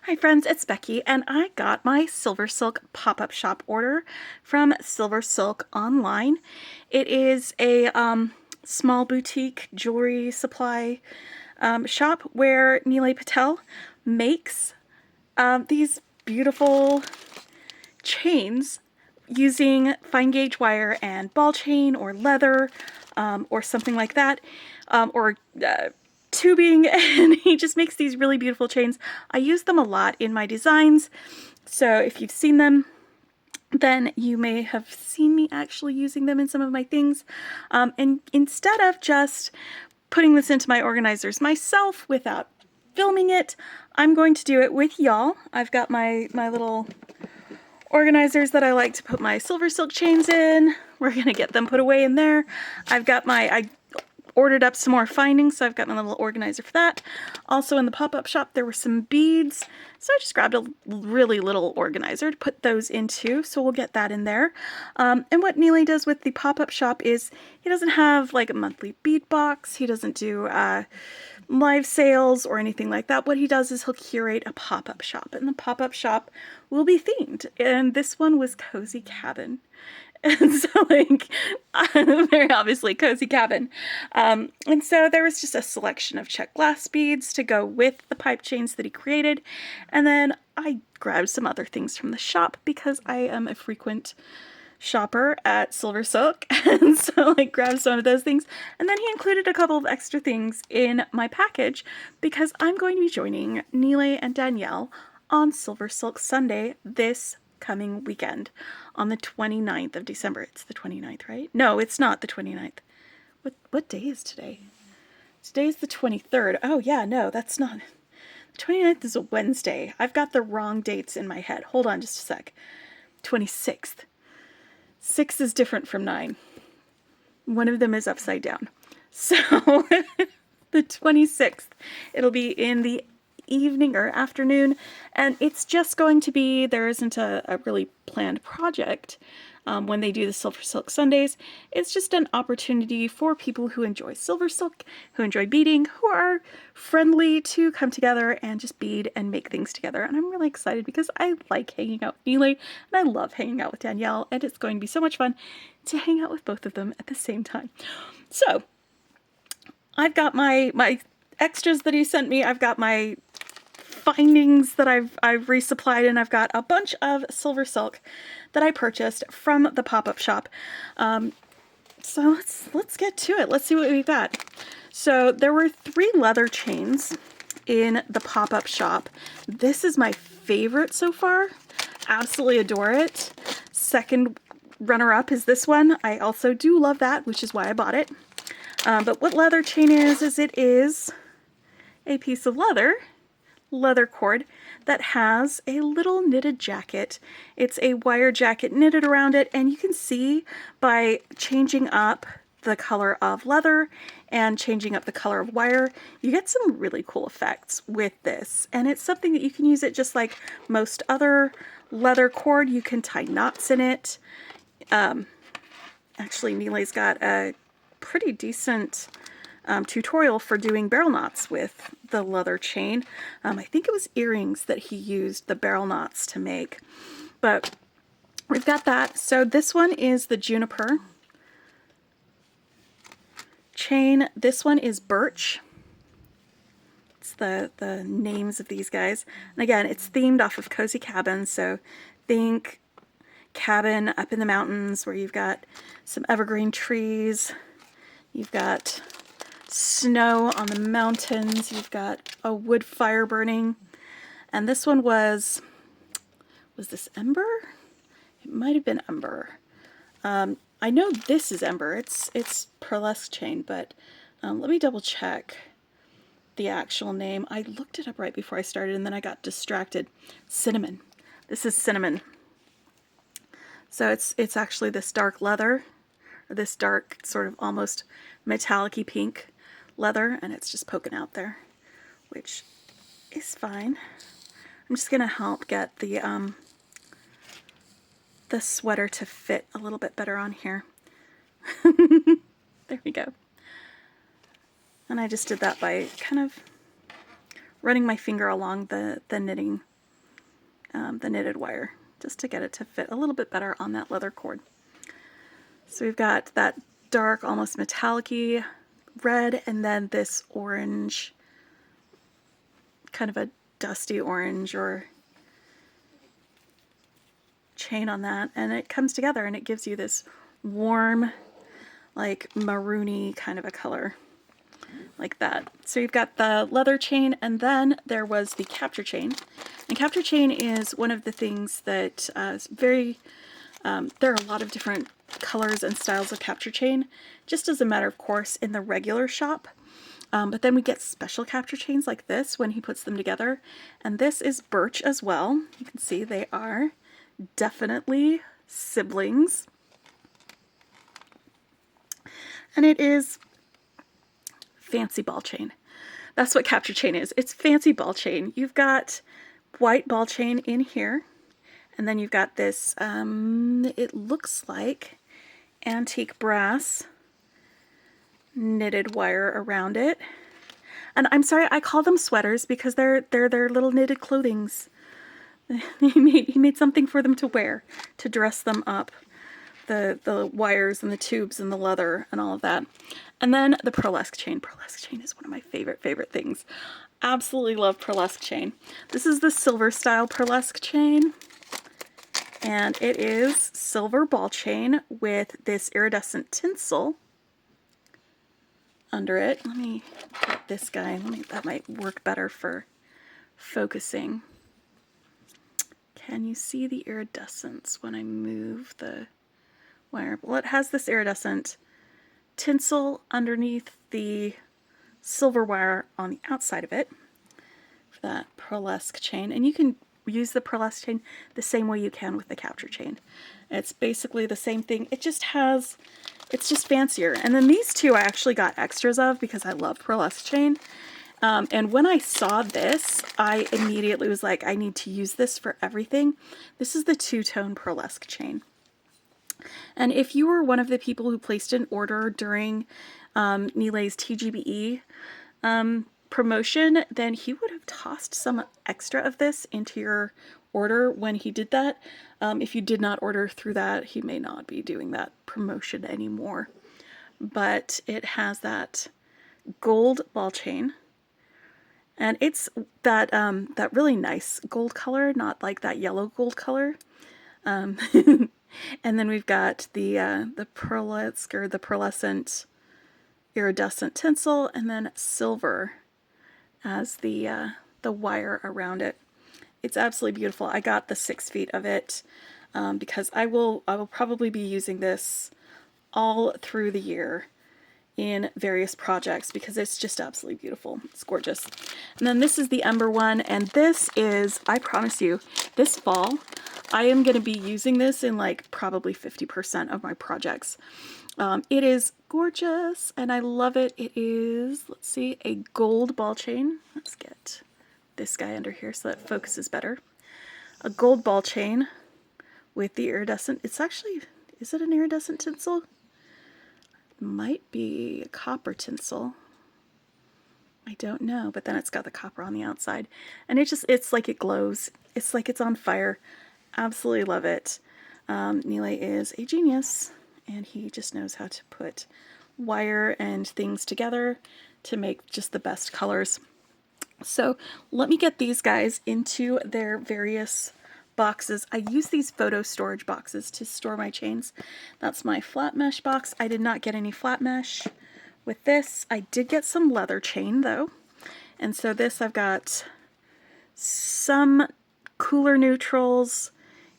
Hi friends, it's Becky, and I got my SilverSilk pop-up shop order from SilverSilk online. It is a small boutique jewelry supply shop where Nealay makes these beautiful chains using fine gauge wire and ball chain or leather or something like that, or tubing, and he just makes these really beautiful chains. I use them a lot in my designs, so if you've seen them, then you may have seen me actually using them in some of my things. And instead of just putting this into my organizers myself without filming it, I'm going to do it with y'all. I've got my little organizers that I like to put my SilverSilk chains in. We're gonna get them put away in there. I ordered up some more findings, so I've got my little organizer for that. Also in the pop-up shop there were some beads, so I just grabbed a really little organizer to put those into, so we'll get that in there. And what Nealay does with the pop-up shop is he doesn't have like a monthly bead box, he doesn't do live sales or anything like that. What he does is he'll curate a pop-up shop, and the pop-up shop will be themed, and this one was Cozy Cabin. And so, like, very obviously Cozy Cabin. And so there was just a selection of Czech glass beads to go with the pipe chains that he created. And then I grabbed some other things from the shop because I am a frequent shopper at SilverSilk. And so I grabbed some of those things. And then he included a couple of extra things in my package because I'm going to be joining Nealay and Danielle on SilverSilk Sunday this coming weekend on the 29th of December. It's the 29th, right? No, it's not the 29th. What day is today? Today's the 23rd. Oh yeah, no, that's not. The 29th is a Wednesday. I've got the wrong dates in my head. Hold on just a sec. 26th. 6 is different from 9. One of them is upside down. So the 26th, it'll be in the evening or afternoon, and it's just going to be, there isn't a really planned project when they do the SilverSilk Sundays. It's just an opportunity for people who enjoy SilverSilk, who enjoy beading, who are friendly to come together and just bead and make things together. And I'm really excited because I like hanging out with Nealay and I love hanging out with Danielle, and it's going to be so much fun to hang out with both of them at the same time. So I've got my extras that he sent me. I've got my findings that I've resupplied, and I've got a bunch of SilverSilk that I purchased from the pop-up shop. So let's get to it. Let's see what we've got. So there were 3 leather chains in the pop-up shop. This is my favorite so far. Absolutely adore it. Second runner-up is this one. I also do love that, which is why I bought it. But what leather chain is it is a piece of leather cord that has a little knitted jacket. It's a wire jacket knitted around it, and you can see by changing up the color of leather and changing up the color of wire, you get some really cool effects with this. And it's something that you can use it just like most other leather cord. You can tie knots in it. Actually, Nealay's got a pretty decent tutorial for doing barrel knots with the leather chain. I think it was earrings that he used the barrel knots to make, but we've got that. So this one is the Juniper chain. This one is Birch. It's the names of these guys. And again, it's themed off of Cozy Cabin, so think cabin up in the mountains where you've got some evergreen trees, you've got snow on the mountains, you've got a wood fire burning. And this one was this Ember? It might have been Ember. I know this is Ember. It's pearlesque chain, but let me double check the actual name. I looked it up right before I started and then I got distracted. Cinnamon. This is Cinnamon. So it's actually this dark leather, or this dark sort of almost metallic-y pink leather, and it's just poking out there, which is fine. I'm just gonna help get the sweater to fit a little bit better on here. There we go. And I just did that by kind of running my finger along the knitting the knitted wire, just to get it to fit a little bit better on that leather cord. So we've got that dark, almost metallic-y red, and then this orange, kind of a dusty orange or chain on that, and it comes together and it gives you this warm, like maroony kind of a color, like that. So you've got the leather chain, and then there was the capture chain. And capture chain is one of the things that is very, there are a lot of different colors and styles of capture chain, just as a matter of course in the regular shop. But then we get special capture chains like this when he puts them together. And this is Birch as well. You can see they are definitely siblings. And it is fancy ball chain. That's what capture chain is. It's fancy ball chain. You've got white ball chain in here. And then you've got this, it looks like antique brass knitted wire around it. And I'm sorry, I call them sweaters because they're their little knitted clothings. He made something for them to wear, to dress them up. The wires and the tubes and the leather and all of that. And then the pearlesque chain. Pearlesque chain is one of my favorite things. Absolutely love pearlesque chain. This is the silver style pearlesque chain. And it is silver ball chain with this iridescent tinsel under it. Let me get this guy. That might work better for focusing. Can you see the iridescence when I move the wire? Well, it has this iridescent tinsel underneath the silver wire on the outside of it for that pearlesque chain. And you can use the pearlesque chain the same way you can with the capture chain. It's basically the same thing. It just has, it's just fancier. And then these two I actually got extras of because I love pearlesque chain. And when I saw this, I immediately was like, I need to use this for everything. This is the two-tone pearlesque chain. And if you were one of the people who placed an order during Nealay's TGBE promotion, then he would have tossed some extra of this into your order when he did that. If you did not order through that, he may not be doing that promotion anymore. But it has that gold ball chain. And it's that that really nice gold color, not like that yellow gold color. And then we've got the pearlesque or the pearlescent iridescent tinsel, and then silver as the wire around it. It's absolutely beautiful. I got the 6 feet of it because I will probably be using this all through the year in various projects because it's just absolutely beautiful. It's gorgeous. And then this is the Ember one, and this is, I promise you, this fall I am going to be using this in like probably 50% of my projects. It is gorgeous and I love it. It is, let's see, a gold ball chain. Let's get this guy under here so that focuses better. A gold ball chain with the iridescent, it's actually, is it an iridescent tinsel? Might be a copper tinsel. I don't know, but then it's got the copper on the outside. And it's like it glows. It's like it's on fire. Absolutely love it. Nealay is a genius, and he just knows how to put wire and things together to make just the best colors. So let me get these guys into their various boxes. I use these photo storage boxes to store my chains. That's my flat mesh box. I did not get any flat mesh with this. I did get some leather chain though. And so this I've got some cooler neutrals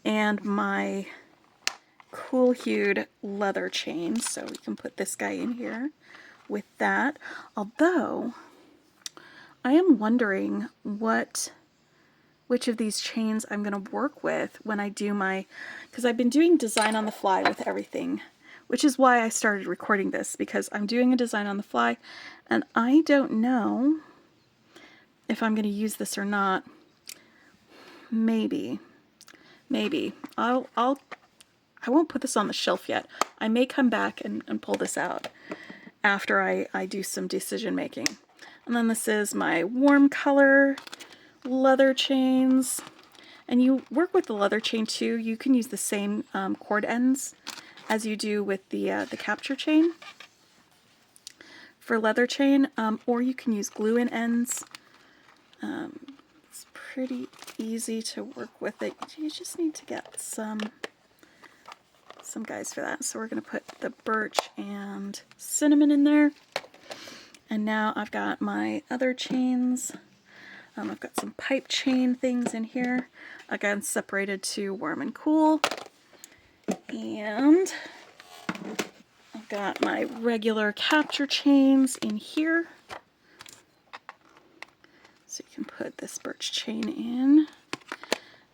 and my cool hued leather chain. So we can put this guy in here with that. Although I am wondering which of these chains I'm going to work with when I do my, because I've been doing design on the fly with everything, which is why I started recording this, because I'm doing a design on the fly and I don't know if I'm going to use this or not. Maybe I won't put this on the shelf yet. I may come back and pull this out after I do some decision making. And then this is my warm color leather chains. And you work with the leather chain too. You can use the same cord ends as you do with the capture chain for leather chain, or you can use glue-in ends. It's pretty easy to work with it. You just need to get some guys for that. So we're going to put the birch and cinnamon in there. And now I've got my other chains. I've got some pipe chain things in here, again separated to warm and cool. And I've got my regular capture chains in here. So you can put this birch chain in.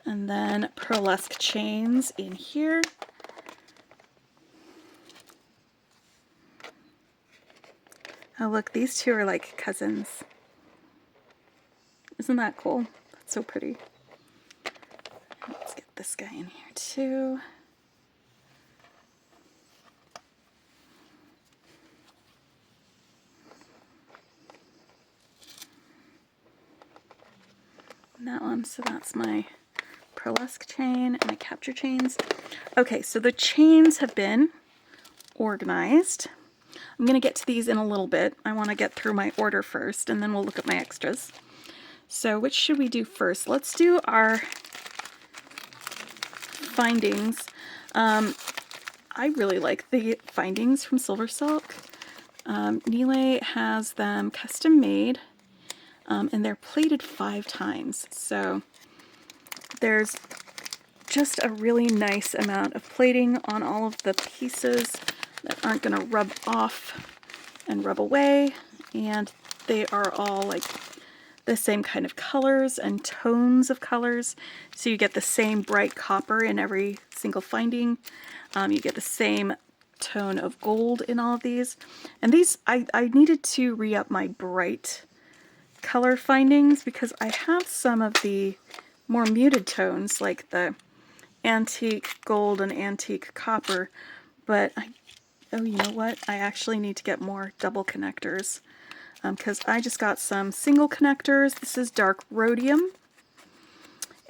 And then pearlesque chains in here. Oh look, these two are like cousins. Isn't that cool? That's so pretty. Let's get this guy in here too. And that one, so that's my pearlesque chain and my capture chains. Okay, so the chains have been organized. I'm going to get to these in a little bit. I want to get through my order first, and then we'll look at my extras. So which should we do first? Let's do our findings. I really like the findings from SilverSilk. Nealay has them custom made, and they're plated 5 times. So there's just a really nice amount of plating on all of the pieces that aren't going to rub off and rub away, and they are all like the same kind of colors and tones of colors, so you get the same bright copper in every single finding. You get the same tone of gold in all of these, and these I needed to re-up my bright color findings because I have some of the more muted tones like the antique gold and antique copper, but oh, you know what? I actually need to get more double connectors because I just got some single connectors. This is dark rhodium,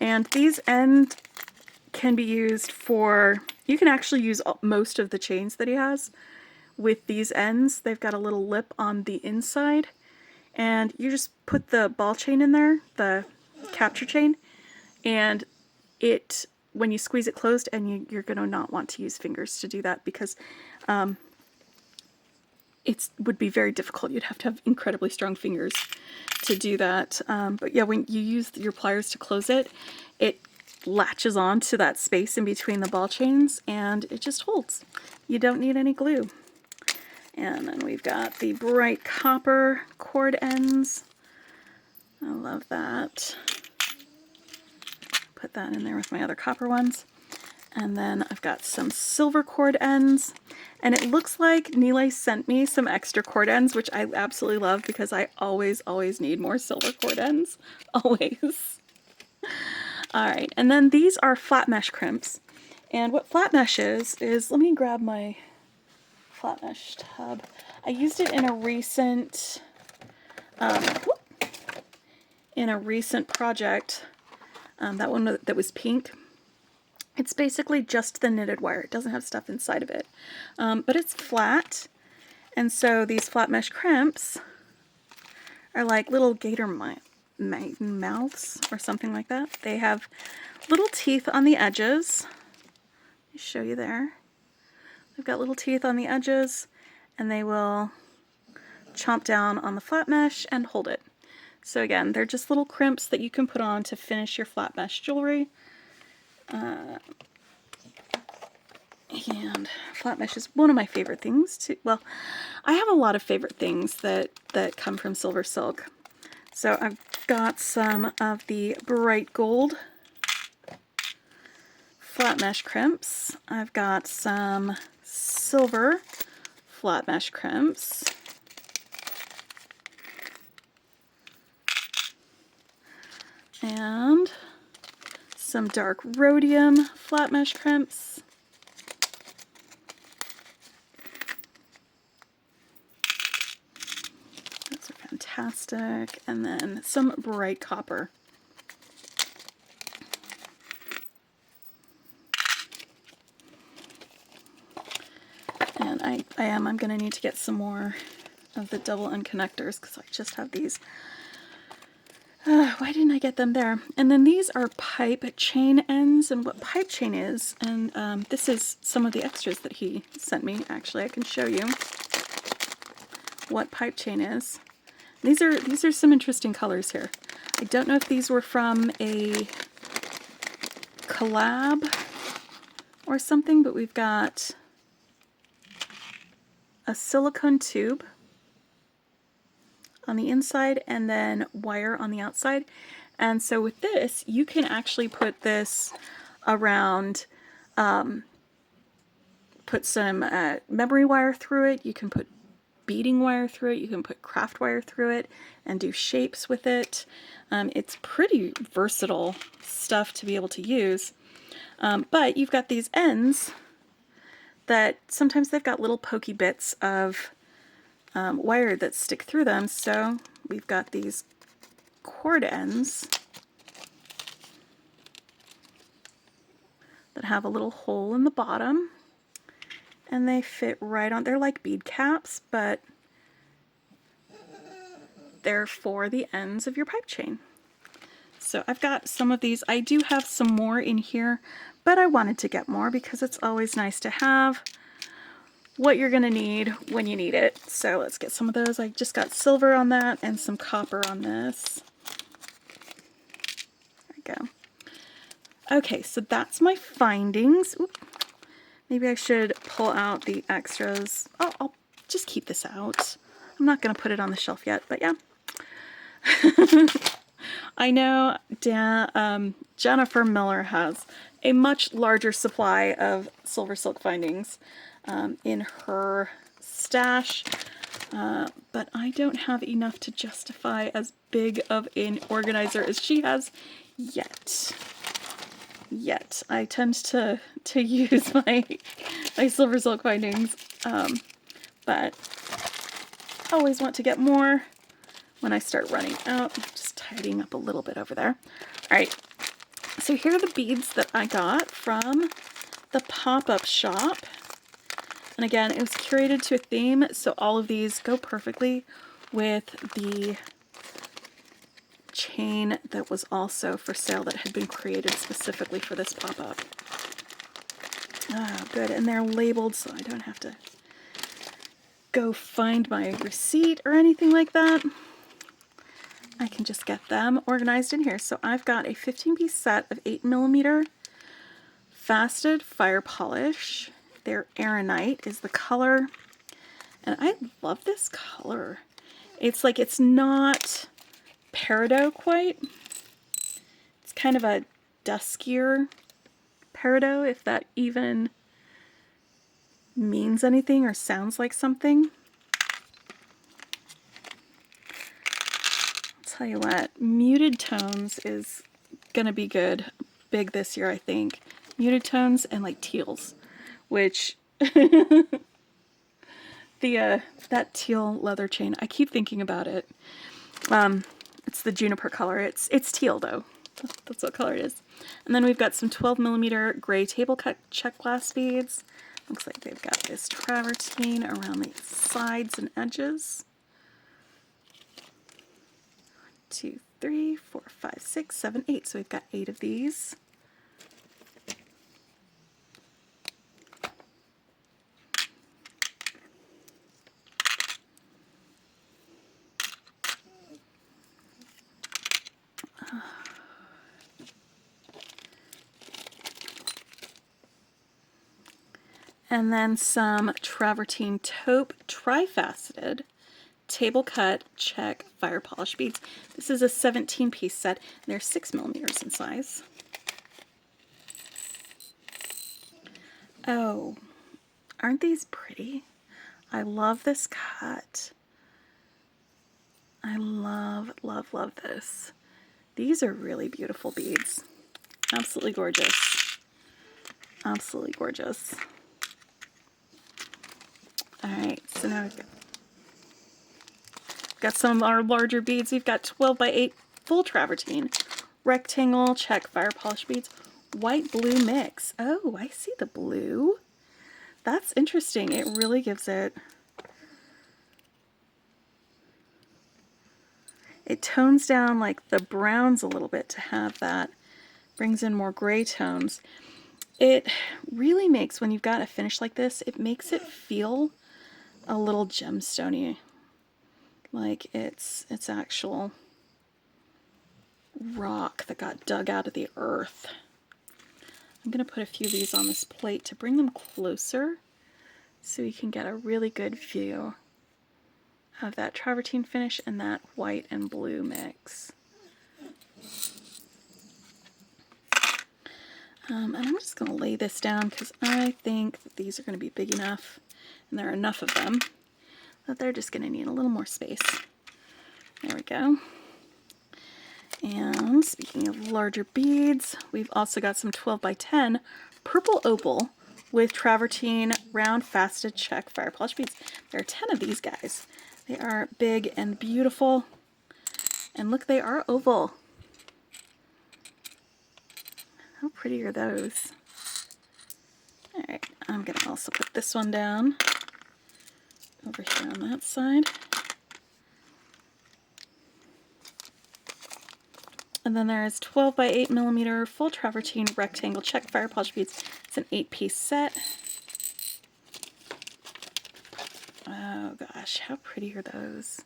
and these can be used for, you can actually use most of the chains that he has with these ends. They've got a little lip on the inside, and you just put the ball chain in there, the capture chain, and it, when you squeeze it closed, and you're going to not want to use fingers to do that because it would be very difficult. You'd have to have incredibly strong fingers to do that. But yeah, when you use your pliers to close it, it latches on to that space in between the ball chains and it just holds. You don't need any glue. And then we've got the bright copper cord ends. I love that. Put that in there with my other copper ones. And then I've got some silver cord ends. And it looks like Nealay sent me some extra cord ends, which I absolutely love because I always need more silver cord ends. Always. Alright, and then these are flat mesh crimps. And what flat mesh is, let me grab my flat mesh tub. I used it in a recent, project. That one that was pink. It's basically just the knitted wire. It doesn't have stuff inside of it. But it's flat. And so these flat mesh crimps are like little gator mouths or something like that. They have little teeth on the edges. Let me show you there. They've got little teeth on the edges, and they will chomp down on the flat mesh and hold it. So again, they're just little crimps that you can put on to finish your flat mesh jewelry. And flat mesh is one of my favorite things too. Well, I have a lot of favorite things that come from SilverSilk. So I've got some of the bright gold flat mesh crimps. I've got some silver flat mesh crimps. And some dark rhodium flat mesh crimps. Those are fantastic. And then some bright copper. I'm going to need to get some more of the double end connectors because I just have these. Why didn't I get them there? And then these are pipe chain ends, and what pipe chain is, and this is some of the extras that he sent me. Actually, I can show you what pipe chain is. These are some interesting colors here. I don't know if these were from a collab or something, but we've got a silicone tube on the inside and then wire on the outside. And so with this, you can actually put this around, put some memory wire through it. You can put beading wire through it. You can put craft wire through it and do shapes with it. It's pretty versatile stuff to be able to use. But you've got these ends that sometimes they've got little pokey bits of wire that stick through them. So we've got these cord ends that have a little hole in the bottom, and they fit right on. They're like bead caps, but they're for the ends of your pipe chain. So I've got some of these. I do have some more in here, but I wanted to get more because it's always nice to have what you're going to need when you need it. So let's get some of those. I just got silver on that and some copper on this. There we go. Okay, so that's my findings. Oop. Maybe I should pull out the extras. Oh, I'll just keep this out. I'm not going to put it on the shelf yet, but yeah. I know Jennifer Miller has a much larger supply of SilverSilk findings in her stash, but I don't have enough to justify as big of an organizer as she has yet. I tend to use my SilverSilk findings, but I always want to get more when I start running out. Just tidying up a little bit over there. All right, so here are the beads that I got from the pop-up shop. And again, it was curated to a theme, so all of these go perfectly with the chain that was also for sale that had been created specifically for this pop-up. Ah, good, and they're labeled so I don't have to go find my receipt or anything like that. I can just get them organized in here. So I've got a 15-piece set of 8mm faceted fire polish. Their Aeronite is the color, and I love this color. It's like, it's not peridot quite. It's kind of a duskier peridot, if that even means anything or sounds like something. I'll tell you what, muted tones is gonna be big this year, I think. Muted tones and like teals, which that teal leather chain, I keep thinking about it. It's the Juniper color. It's teal though. That's what color it is. And then we've got some 12mm gray table cut check glass beads. Looks like they've got this travertine around the sides and edges. 1, 2, 3, 4, 5, 6, 7, 8. So we've got 8 of these. And then some travertine taupe tri-faceted table cut check fire polish beads. This is a 17-piece set, and they're 6mm in size. Oh, aren't these pretty? I love this cut. I love, love, love this. These are really beautiful beads. Absolutely gorgeous. Absolutely gorgeous. Alright, so now we've got some of our larger beads. We've got 12x8 full travertine, rectangle check fire polish beads, white blue mix. Oh, I see the blue. That's interesting. It really gives it... It tones down like the browns a little bit to have that. Brings in more gray tones. It really makes, when you've got a finish like this, it makes it feel a little gemstone-y. Like it's actual rock that got dug out of the earth. I'm going to put a few of these on this plate to bring them closer so you can get a really good view of that travertine finish and that white and blue mix. And I'm just going to lay this down because I think that these are going to be big enough, and there are enough of them, that they're just going to need a little more space. There we go. And speaking of larger beads, we've also got some 12 by 10 purple opal with travertine round faceted Czech fire polish beads. There are 10 of these guys. They are big and beautiful. And look, they are oval. How pretty are those? Alright, I'm going to also put this one down over here on that side. And then there's 12 by 8 millimeter full travertine rectangle Czech fire polish beads. It's an 8-piece set. Oh gosh, how pretty are those?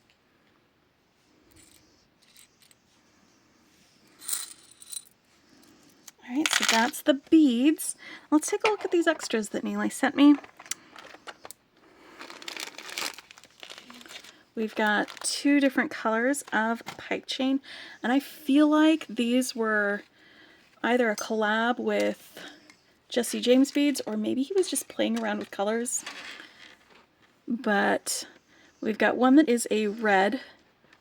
Alright, so that's the beads. Let's take a look at these extras that Nealay sent me. We've got 2 different colors of pipe chain, and I feel like these were either a collab with Jesse James beads, or maybe he was just playing around with colors. But we've got one that is a red,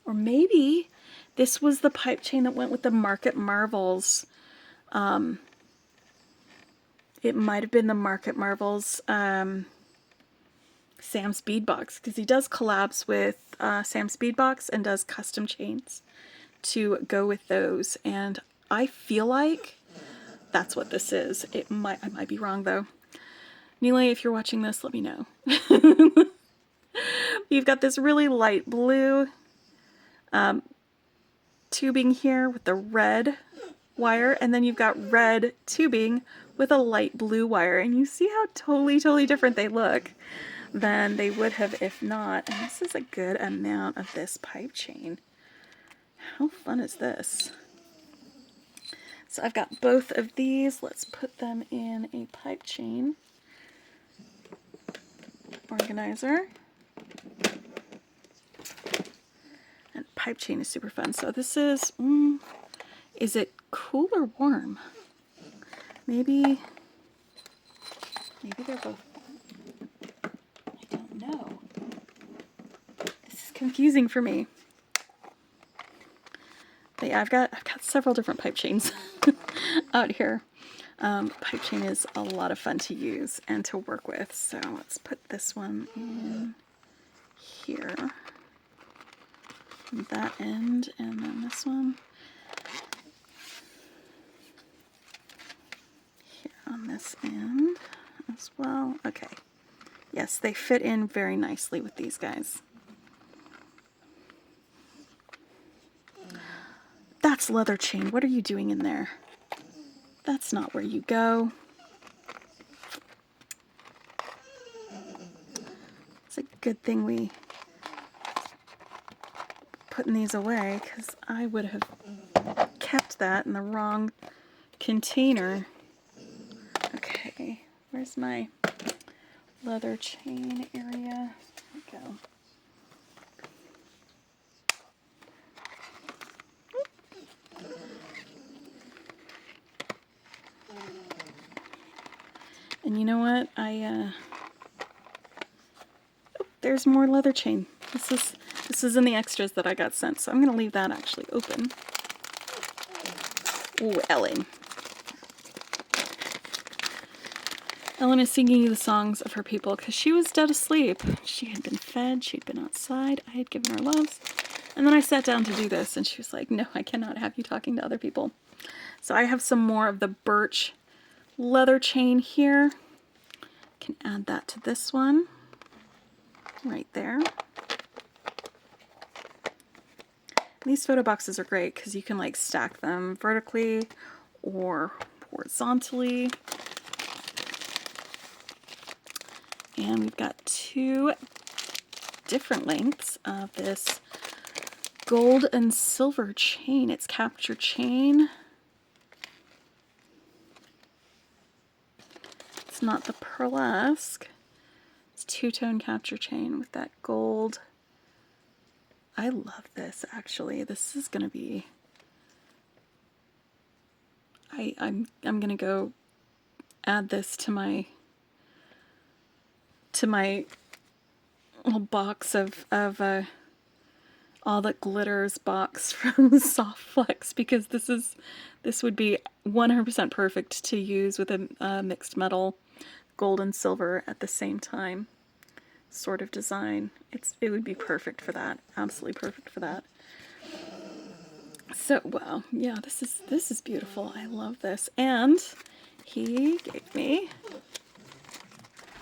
or maybe this was the pipe chain that went with the Market Marvels. It might have been the Market Marvels Sam's Bead Box, because he does collabs with Sam's Bead Box and does custom chains to go with those, and I feel like that's what this is. I might be wrong though. Nealay, if you're watching this, let me know. You've got this really light blue tubing here with the red wire, and then you've got red tubing with a light blue wire, and you see how totally different they look than they would have if not. And this is a good amount of this pipe chain. How fun is this? So I've got both of these. Let's put them in a pipe chain organizer. And pipe chain is super fun. So this is it cool or warm? Maybe they're both. I don't know. This is confusing for me. But yeah, I've got several different pipe chains out here. Pipe chain is a lot of fun to use and to work with. So let's put this one in here. That end, and then this one here on this end as well. Okay. Yes, they fit in very nicely with these guys. That's leather chain. What are you doing in there? That's not where you go. It's a good thing we putting these away, because I would have kept that in the wrong container. Okay, where's my leather chain area? There we go. And you know what? Oh, there's more leather chain. This is in the extras that I got sent, so I'm going to leave that actually open. Ooh, Ellen. Ellen is singing you the songs of her people because she was dead asleep. She had been fed, she'd been outside, I had given her loves, and then I sat down to do this, and she was like, no, I cannot have you talking to other people. So I have some more of the Birch leather chain here. can add that to this one right there. These photo boxes are great because you can like stack them vertically or horizontally. And we've got 2 different lengths of this gold and silver chain. It's capture chain. It's not the pearlesque. It's 2-tone capture chain with that gold. I love this actually. This is gonna be, I'm gonna go add this to my little box of all that glitters box from Soft Flex, because this would be 100% perfect to use with a mixed metal gold and silver at the same time sort of design. It would be perfect for that. Absolutely perfect for that. So wow, yeah, this is beautiful. I love this. And he gave me,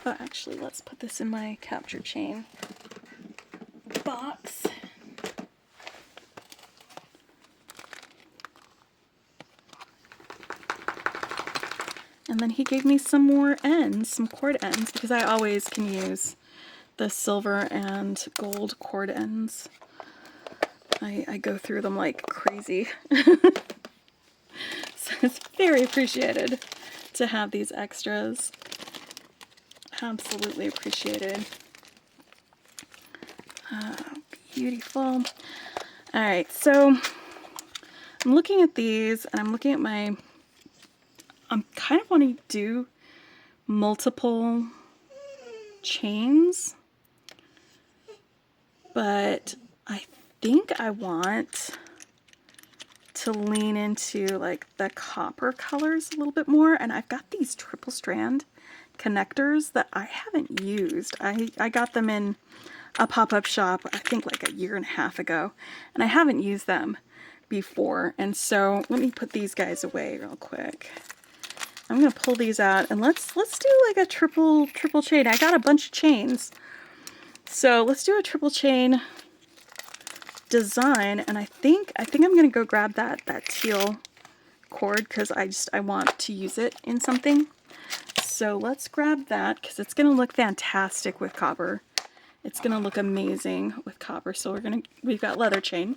oh, actually, let's put this in my capture chain box. And then he gave me some more ends, some cord ends, because I always can use the silver and gold cord ends. I go through them like crazy. So it's very appreciated to have these extras. Absolutely appreciated. Beautiful. Alright, so I'm looking at these and I'm looking at I'm kind of wanting to do multiple chains, but I think I want to lean into like the copper colors a little bit more, and I've got these triple strand connectors that I haven't used. I got them in a pop-up shop I think like a year and a half ago, and I haven't used them before, and so let me put these guys away real quick. I'm gonna pull these out and let's do like a triple chain. I got a bunch of chains, so let's do a triple chain design. And I think I'm gonna go grab that teal cord because I want to use it in something. So let's grab that because it's gonna look fantastic with copper. It's gonna look amazing with copper. So we've got leather chain.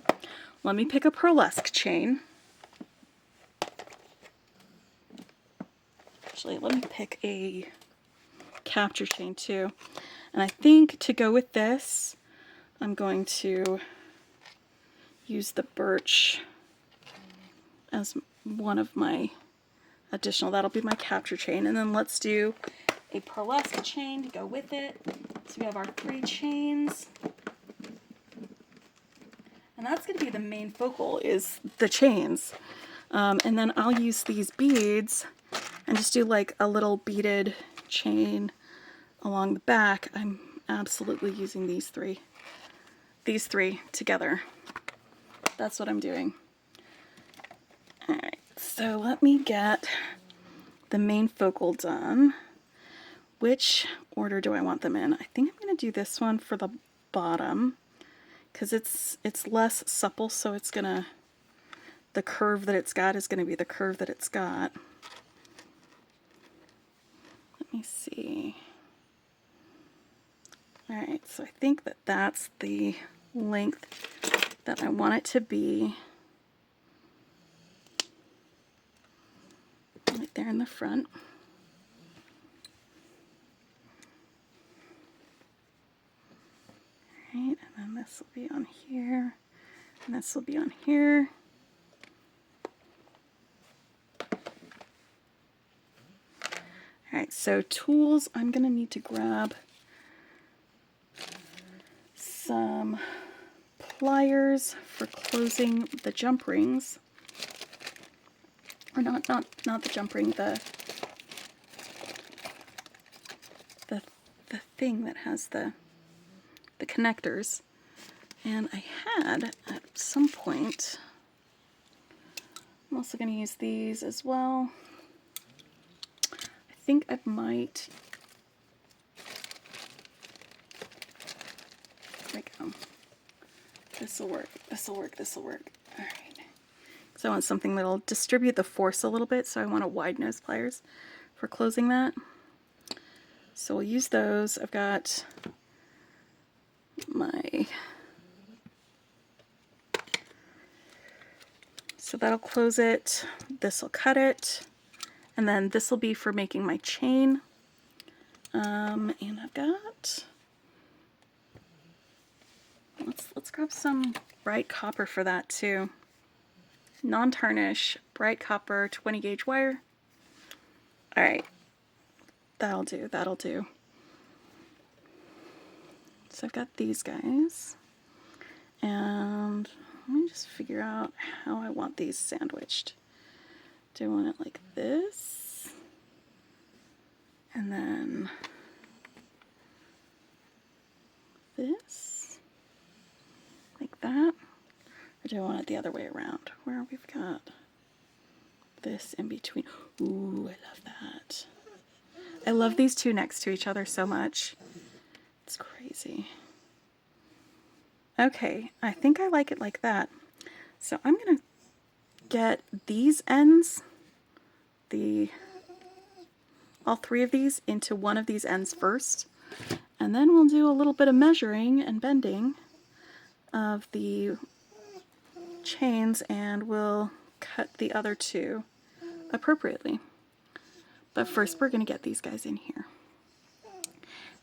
Let me pick a pearlesque chain. Actually, let me pick a capture chain too. And I think to go with this, I'm going to use the Birch as one of my additional, that'll be my capture chain. And then let's do a pearlesque chain to go with it. So we have our 3 chains. And that's going to be the main focal, is the chains. And then I'll use these beads and just do like a little beaded chain along the back. I'm absolutely using these three together. That's what I'm doing. Alright, so let me get the main focal done. Which order do I want them in? I think I'm going to do this one for the bottom because it's less supple, so it's gonna, the curve that it's got is going to be the curve that it's got. Let me see. Alright, so I think that that's the length that I want it to be. Right there in the front. Alright, and then this will be on here, and this will be on here. Alright, so tools, I'm going to need to grab some pliers for closing the jump rings. Or not the jump ring, the thing that has the connectors. And I had at some point, I'm also going to use these as well. I think I might This'll work, this'll work, this'll work. All right. So I want something that'll distribute the force a little bit, so I want a wide nose pliers for closing that. So we'll use those. I've got my... So that'll close it, this'll cut it, and then this'll be for making my chain. And I've got... Let's grab some bright copper for that too. Non-tarnish, bright copper, 20 gauge wire. All right, that'll do, that'll do. So I've got these guys, and let me just figure out how I want these sandwiched. Do I want it like this? And then this? Like that? Or do I want it the other way around? Where we've got this in between. Ooh, I love that. I love these two next to each other so much. It's crazy. Okay, I think I like it like that. So I'm gonna get these ends, all three of these, into one of these ends first, and then we'll do a little bit of measuring and bending of the chains, and we'll cut the other two appropriately. But first we're gonna get these guys in here.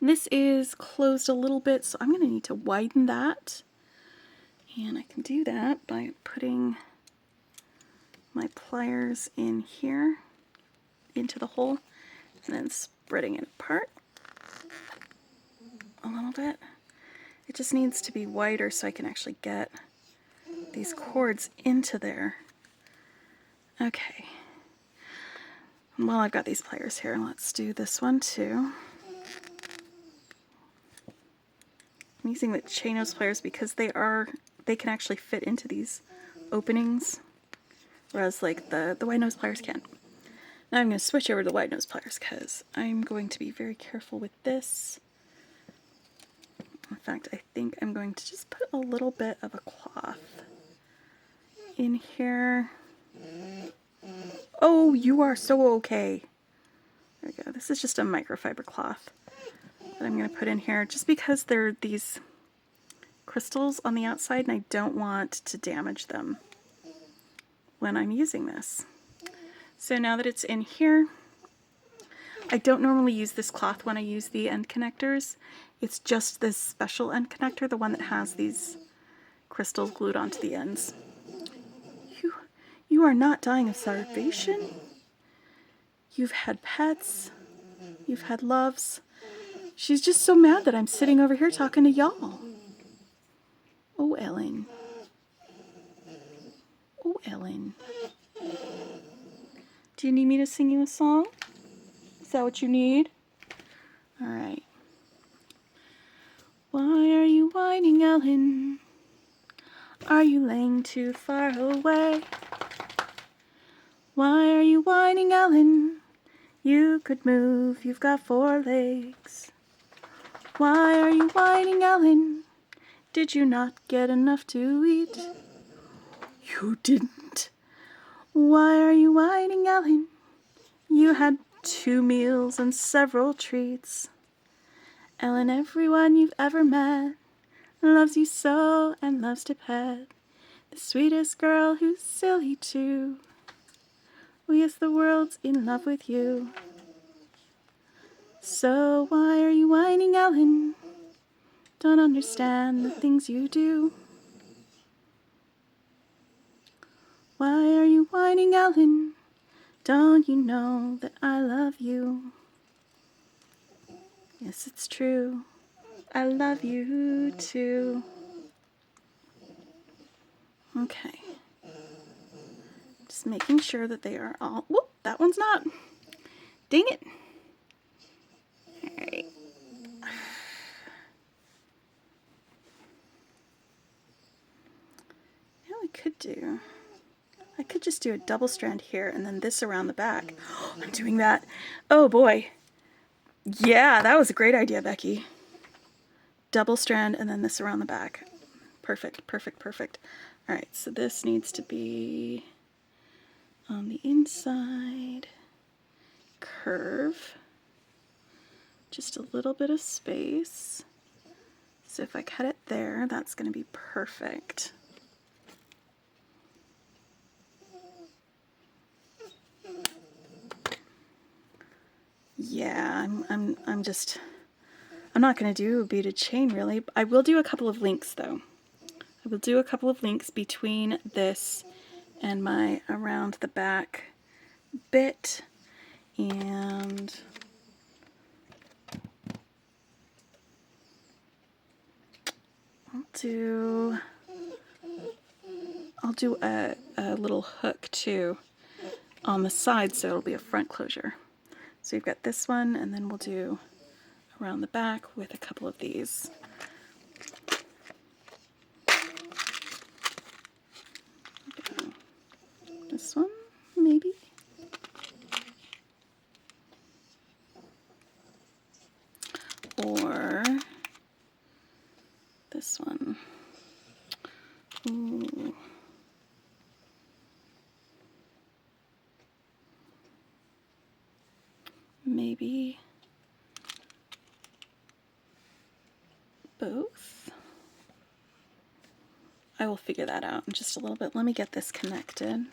This is closed a little bit, so I'm going to need to widen that. And I can do that by putting my pliers in here, into the hole, and then spreading it apart a little bit. It just needs to be wider so I can actually get these cords into there. Okay. Well, I've got these pliers here. Let's do this one too. I'm using the chain nose pliers because they can actually fit into these openings, whereas like the wide nose pliers can't. Now I'm going to switch over to the wide nose pliers because I'm going to be very careful with this. In fact, I think I'm going to just put a little bit of a cloth in here. Oh, you are so okay. There we go. This is just a microfiber cloth that I'm going to put in here just because there are these crystals on the outside and I don't want to damage them when I'm using this. So now that it's in here, I don't normally use this cloth when I use the end connectors. It's just this special end connector, the one that has these crystals glued onto the ends. You are not dying of starvation. You've had pets. You've had loves. She's just so mad that I'm sitting over here talking to y'all. Oh, Ellen. Oh, Ellen. Do you need me to sing you a song? Is that what you need? All right. Why are you whining, Ellen? Are you laying too far away? Why are you whining, Ellen? You could move, you've got 4 legs. Why are you whining, Ellen? Did you not get enough to eat? You didn't. Why are you whining, Ellen? You had 2 meals and several treats. Ellen, everyone you've ever met loves you so and loves to pet. The sweetest girl who's silly too. Oh yes, the world's in love with you. So why are you whining, Ellen? Don't understand the things you do. Why are you whining, Ellen? Don't you know that I love you? Yes, it's true. I love you too. Okay. Just making sure that they are all... Whoop, that one's not. Dang it. Alright. Now I could just do a double strand here and then this around the back. Oh, I'm doing that. Oh boy. Yeah, that was a great idea, Becky. double strand and then this around the back. Perfect, perfect, perfect. All right, so this needs to be on the inside, curve, just a little bit of space. So if I cut it there, that's going to be perfect. Yeah, I'm not going to do a beaded chain really. I will do a couple of links though. I will do a couple of links between this and my around the back bit, and I'll do a little hook too on the side, so it'll be a front closure. So you've got this one, and then we'll do around the back with a couple of these. This one, maybe. Or this one. Ooh. Maybe both. I will figure that out in just a little bit. Let me get this connected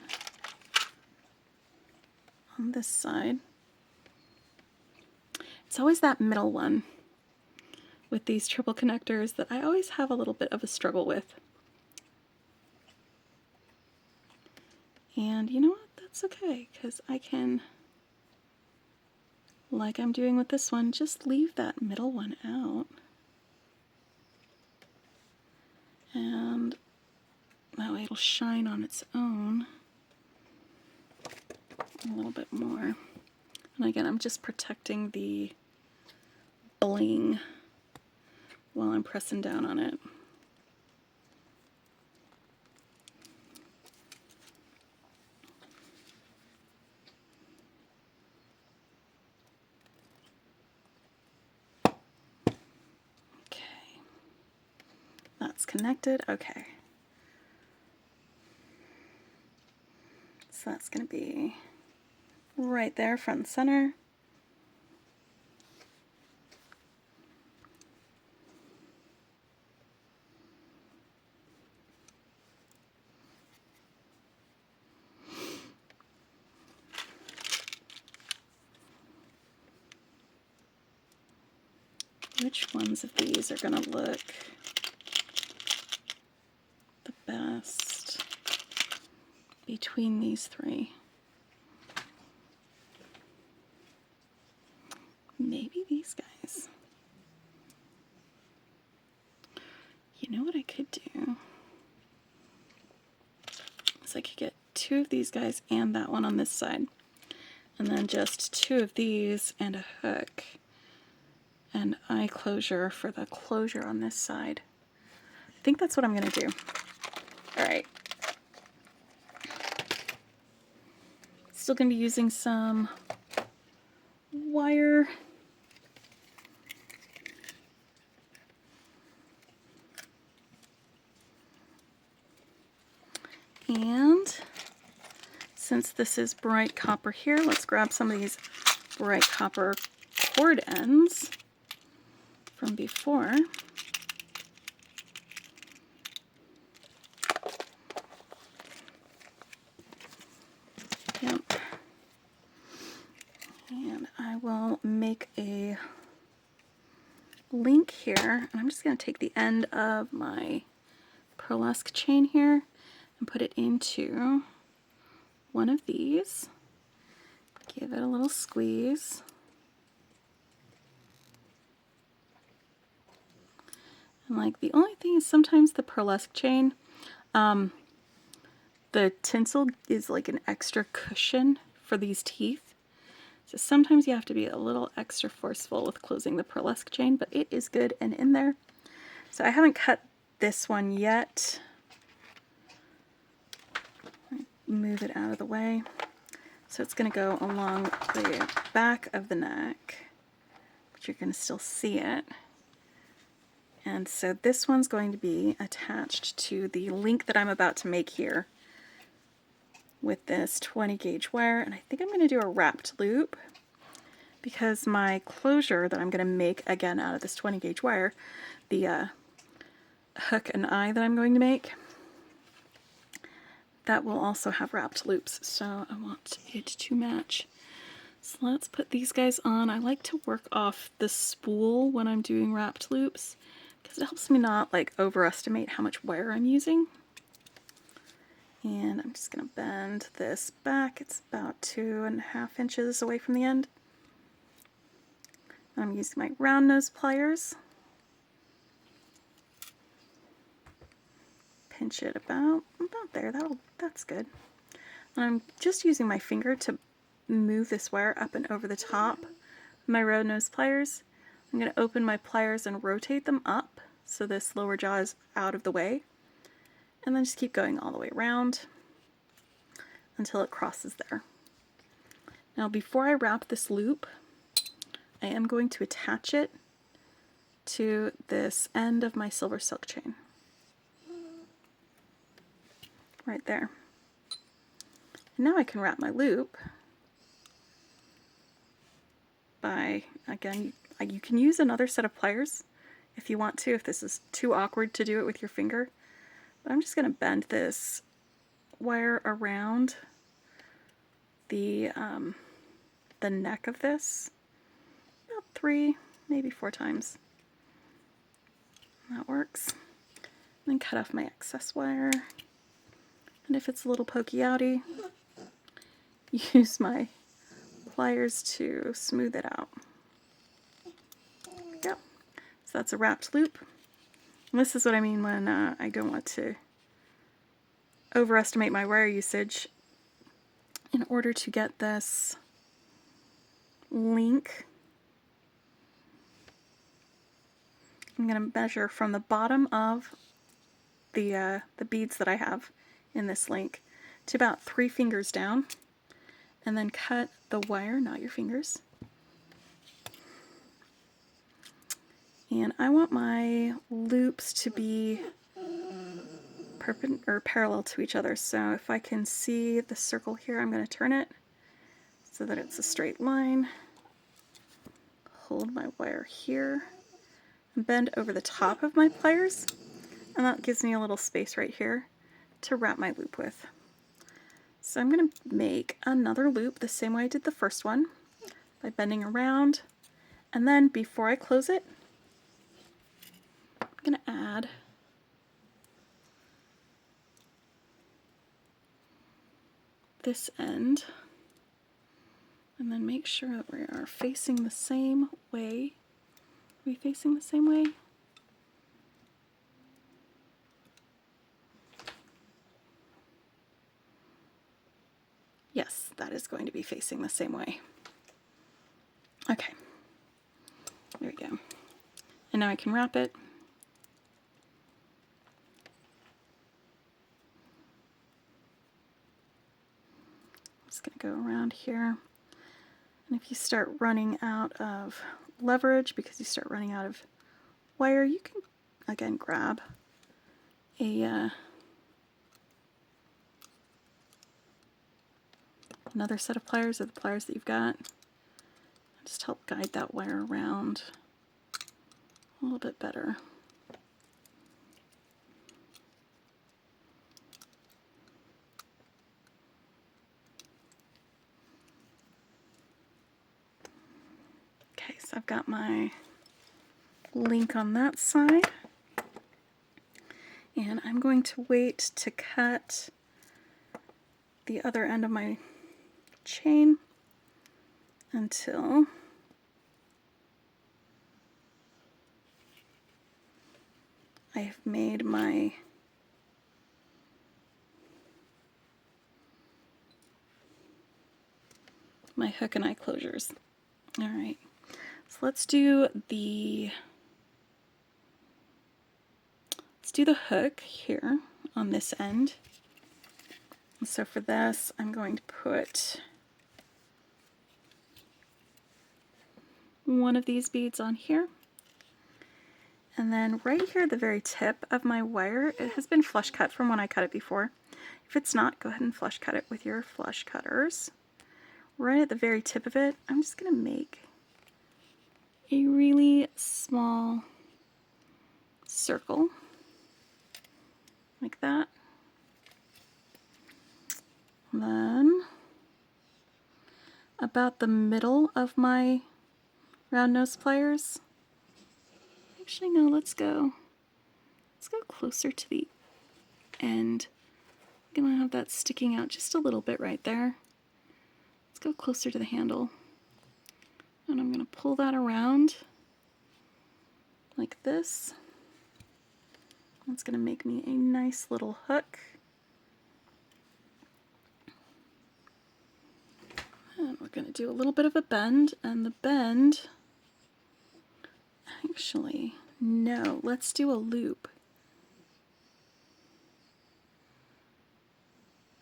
on this side. It's always that middle one with these triple connectors that I always have a little bit of a struggle with. And you know what? That's okay, because I can, like I'm doing with this one, just leave that middle one out. And that way it'll shine on its own a little bit more. And again, I'm just protecting the bling while I'm pressing down on it. Okay, that's connected. Okay. So that's going to be right there, front and center. Which ones of these are going to look the best between these three? Maybe these guys. You know what I could do? Is I could get two of these guys and that one on this side, and then just two of these and a hook and eye closure for the closure on this side. I think that's what I'm going to do. All right. Still going to be using some wire. And since this is bright copper here, let's grab some of these bright copper cord ends from before. Yep. And I will make a link here. And I'm just going to take the end of my pearlesque chain here and put it into one of these. Give it a little squeeze. And like, the only thing is sometimes the pearlesque chain, the tinsel is like an extra cushion for these teeth. So sometimes you have to be a little extra forceful with closing the pearlesque chain, but it is good and in there. So I haven't cut this one yet. Move it out of the way. So it's going to go along the back of the neck, but you're going to still see it. And so this one's going to be attached to the link that I'm about to make here with this 20 gauge wire. And I think I'm going to do a wrapped loop because my closure that I'm going to make again out of this 20 gauge wire, the hook and eye that I'm going to make, that will also have wrapped loops. So I want it to match. So let's put these guys on. I like to work off the spool when I'm doing wrapped loops because it helps me not like overestimate how much wire I'm using. And I'm just going to bend this back. It's about 2.5 inches away from the end. I'm using my round nose pliers. Pinch it about there. That's good. And I'm just using my finger to move this wire up and over the top of my round nose pliers. I'm going to open my pliers and rotate them up so this lower jaw is out of the way. And then just keep going all the way around until it crosses there. Now before I wrap this loop, I am going to attach it to this end of my SilverSilk chain. Right there. And now I can wrap my loop by, again, you can use another set of pliers if you want to, if this is too awkward to do it with your finger. But I'm just going to bend this wire around the neck of this about 3, maybe 4 times. That works. And then cut off my excess wire. And if it's a little pokey outy, use my pliers to smooth it out. There we go. So that's a wrapped loop. And this is what I mean when I don't want to overestimate my wire usage. In order to get this link, I'm going to measure from the bottom of the beads that I have in this link to about 3 fingers down, and then cut the wire, not your fingers. And I want my loops to be parallel to each other. So if I can see the circle here, I'm going to turn it so that it's a straight line. Hold my wire here and bend over the top of my pliers, and that gives me a little space right here to wrap my loop with. So I'm going to make another loop the same way I did the first one by bending around, and then before I close it, I'm going to add this end, and then make sure that we are facing the same way. Are we facing the same way? Yes, that is going to be facing the same way. Okay, there we go. And now I can wrap it. I'm just going to go around here. And if you start running out of leverage because you start running out of wire, you can again grab a another set of pliers, or the pliers that you've got. Just help guide that wire around a little bit better. Okay, so I've got my link on that side, and I'm going to wait to cut the other end of my chain until I have made my hook and eye closures. All right, so let's do the hook here on this end. So for this, I'm going to put one of these beads on here, And then right here at the very tip of my wire, it has been flush cut from when I cut it before. If it's not, go ahead and flush cut it with your flush cutters. Right at the very tip of it, I'm just going to make a really small circle like that. And then about the middle of my round nose pliers, actually no, let's go closer to the end. I'm gonna have that sticking out just a little bit right there. Let's go closer to the handle. And I'm gonna pull that around like this. That's gonna make me a nice little hook. And we're gonna do a little bit of a bend, and the bend, actually, no, let's do a loop.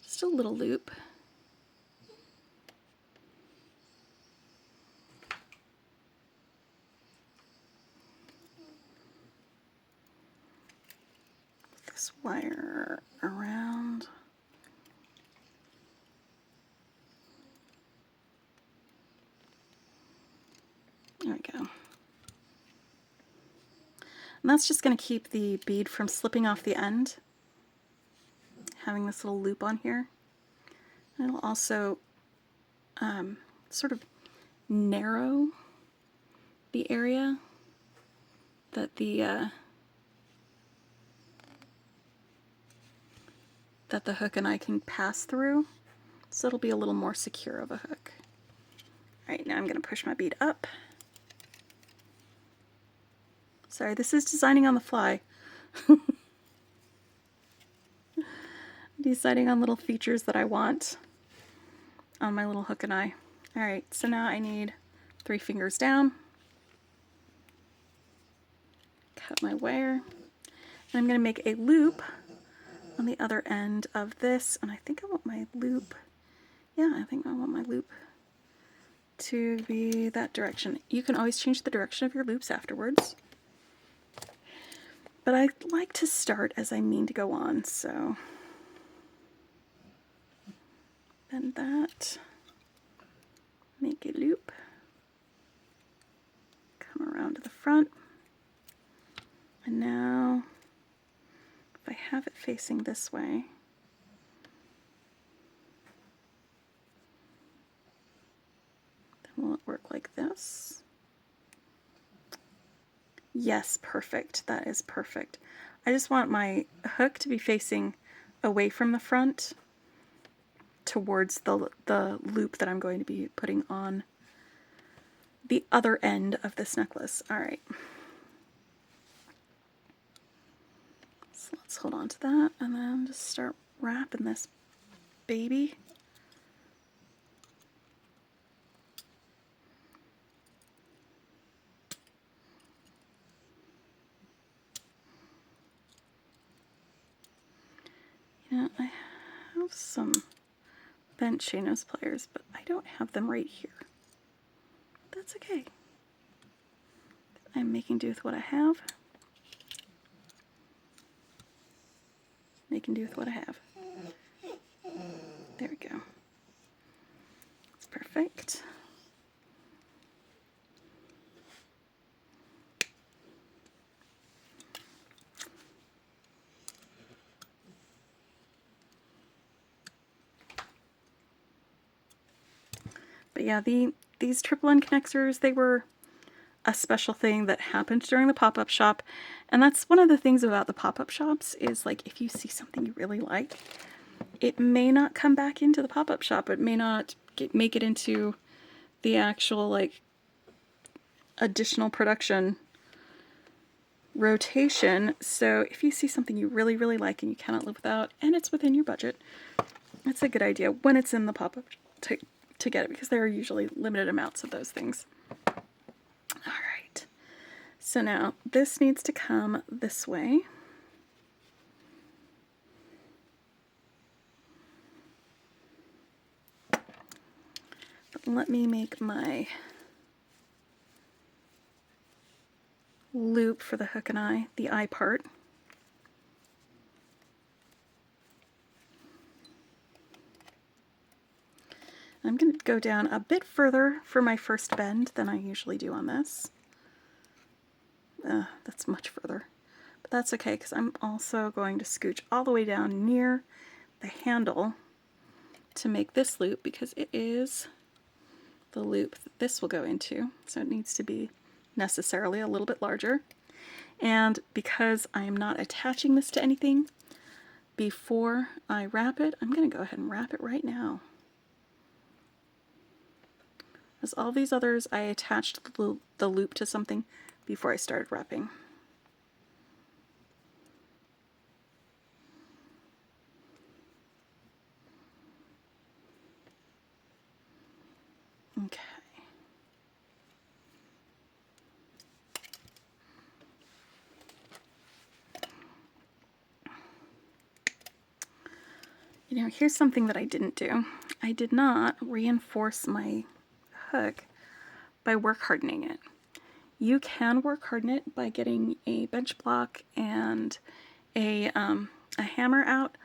Just a little loop. This wire around. There we go. And that's just going to keep the bead from slipping off the end, having this little loop on here. And it'll also sort of narrow the area that the hook and I can pass through, so it'll be a little more secure of a hook. All right, now I'm going to push my bead up. Sorry, this is designing on the fly. Deciding on little features that I want on my little hook and eye. All right, so now I need 3 fingers down. Cut my wire. And I'm going to make a loop on the other end of this, and I think I want my loop, yeah, I think I want my loop to be that direction. You can always change the direction of your loops afterwards, but I like to start as I mean to go on, so bend that, make a loop, come around to the front, and now if I have it facing this way, then will it work like this? Yes, perfect. That is perfect. I just want my hook to be facing away from the front towards the loop that I'm going to be putting on the other end of this necklace. All right. So let's hold on to that and then just start wrapping this baby. You know, I have some bent chain nose pliers, but I don't have them right here. That's okay. I'm making do with what I have. Making do with what I have. There we go. It's perfect. But yeah, these triple end connectors, they were a special thing that happened during the pop-up shop. And that's one of the things about the pop-up shops is, like, if you see something you really like, it may not come back into the pop-up shop. It may not make it into the actual, like, additional production rotation. So if you see something you really, really like and you cannot live without, and it's within your budget, it's a good idea when it's in the pop-up to get it, because there are usually limited amounts of those things. All right, so now this needs to come this way. But let me make my loop for the hook and eye, the eye part. I'm going to go down a bit further for my first bend than I usually do on this. That's much further. But that's okay, because I'm also going to scooch all the way down near the handle to make this loop, because it is the loop that this will go into. So it needs to be necessarily a little bit larger. And because I'm not attaching this to anything before I wrap it, I'm going to go ahead and wrap it right now. As all these others, I attached the loop to something before I started wrapping. Okay. You know, here's something that I didn't do. I did not reinforce my hook by work hardening it. You can work harden it by getting a bench block and a hammer out.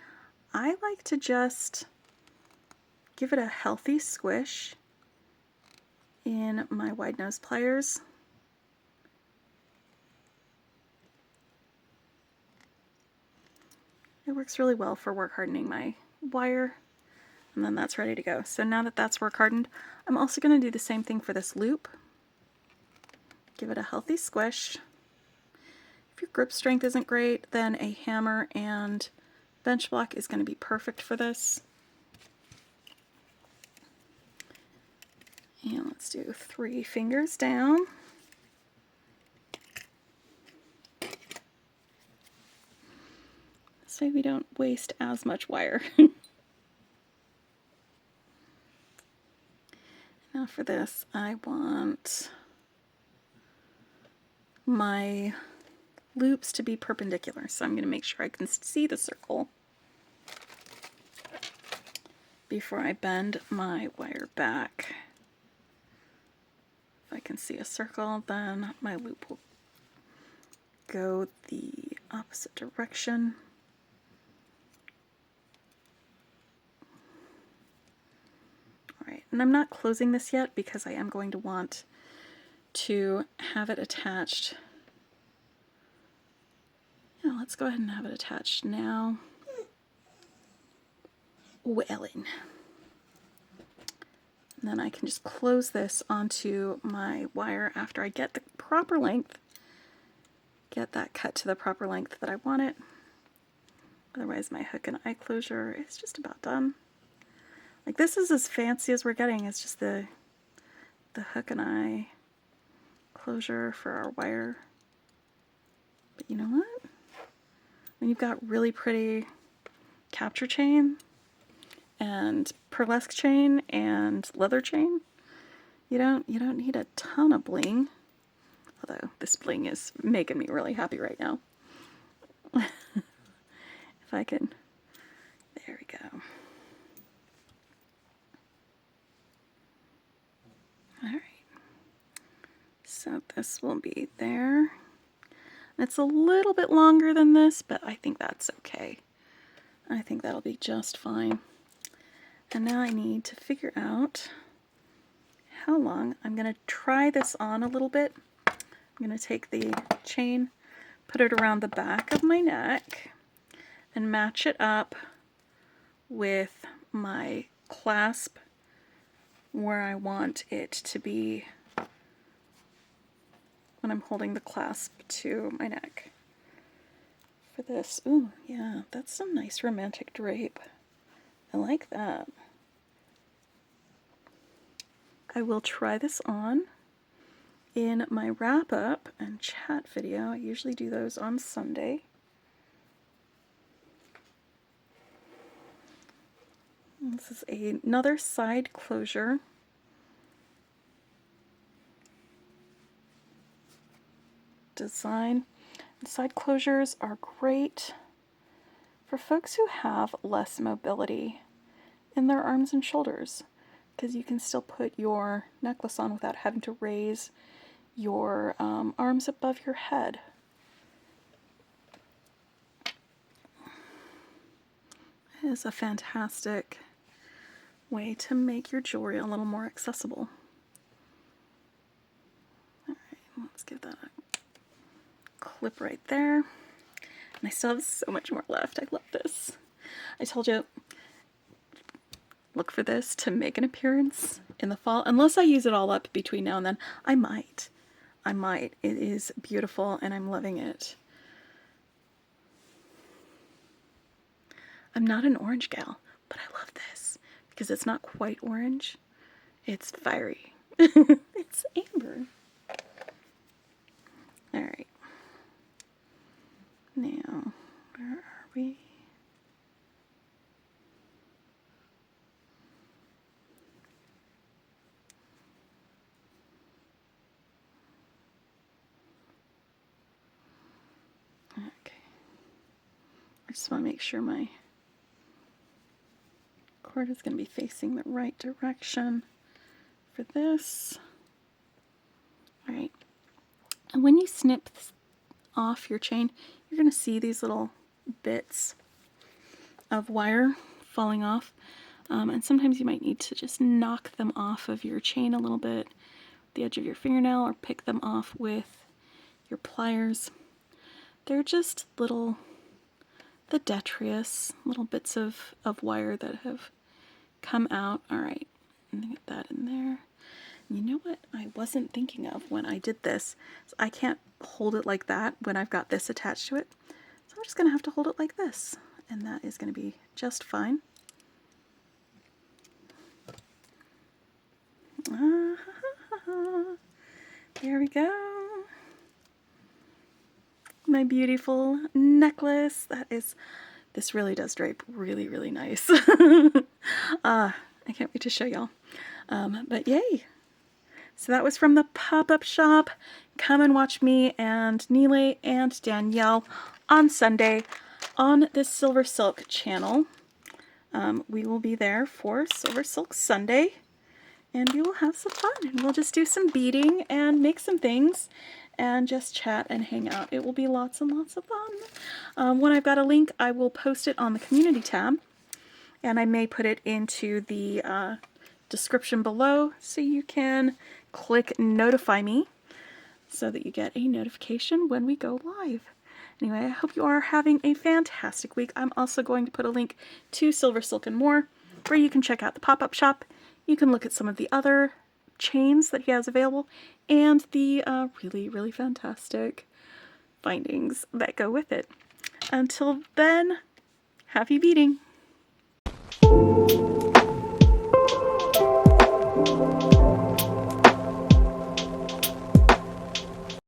I like to just give it a healthy squish in my wide nose pliers. It works really well for work hardening my wire, and then that's ready to go. So now that that's work hardened, I'm also going to do the same thing for this loop. Give it a healthy squish. If your grip strength isn't great, then a hammer and bench block is going to be perfect for this. And let's do 3 fingers down. So we don't waste as much wire. Now for this, I want my loops to be perpendicular, so I'm going to make sure I can see the circle before I bend my wire back. If I can see a circle, then my loop will go the opposite direction. Alright, and I'm not closing this yet because I am going to want to have it attached. Yeah, let's go ahead and have it attached now. Wellin. And then I can just close this onto my wire after I get the proper length. Get that cut to the proper length that I want it. Otherwise my hook and eye closure is just about done. Like, this is as fancy as we're getting. It's just the hook and eye closure for our wire. But you know what? When you've got really pretty capture chain and pearlesque chain and leather chain, you don't need a ton of bling. Although this bling is making me really happy right now. If I can, there we go. Alright, so this will be there. It's a little bit longer than this, but I think that's okay. I think that'll be just fine. And now I need to figure out how long. I'm going to try this on a little bit. I'm going to take the chain, put it around the back of my neck, and match it up with my clasp where I want it to be when I'm holding the clasp to my neck. For this, ooh, yeah, that's some nice romantic drape. I like that. I will try this on in my wrap-up and chat video. I usually do those on Sunday. This is another side closure. Design. Side closures are great for folks who have less mobility in their arms and shoulders, because you can still put your necklace on without having to raise your arms above your head. It is a fantastic way to make your jewelry a little more accessible. All right, let's give that a clip right there. And I still have so much more left. I love this. I told you, look for this to make an appearance in the fall. Unless I use it all up between now and then. I might. It is beautiful and I'm loving it. I'm not an orange gal, but I love this because it's not quite orange. It's fiery. It's amber. All right. Now, where are we? Okay. I just want to make sure my cord is going to be facing the right direction for this. All right. And when you snip off your chain, you're going to see these little bits of wire falling off. And sometimes you might need to just knock them off of your chain a little bit, the edge of your fingernail, or pick them off with your pliers. They're just little, the detritus, little bits of wire that have come out. All right, and get that in there. And you know what I wasn't thinking of when I did this? So I can't hold it like that when I've got this attached to it. So I'm just going to have to hold it like this, and that is going to be just fine. There we go. My beautiful necklace. This really does drape really, really nice. I can't wait to show y'all. But yay. So that was from the pop-up shop. Come and watch me and Nealay and Danielle on Sunday on the SilverSilk channel. We will be there for SilverSilk Sunday, and we will have some fun. And we'll just do some beading and make some things and just chat and hang out. It will be lots and lots of fun. When I've got a link, I will post it on the community tab, and I may put it into the description below so you can click notify me so that you get a notification when we go live. Anyway, I hope you are having a fantastic week. I'm also going to put a link to SilverSilk and More where you can check out the pop-up shop. You can look at some of the other chains that he has available and the really, really fantastic findings that go with it. Until then, happy beading!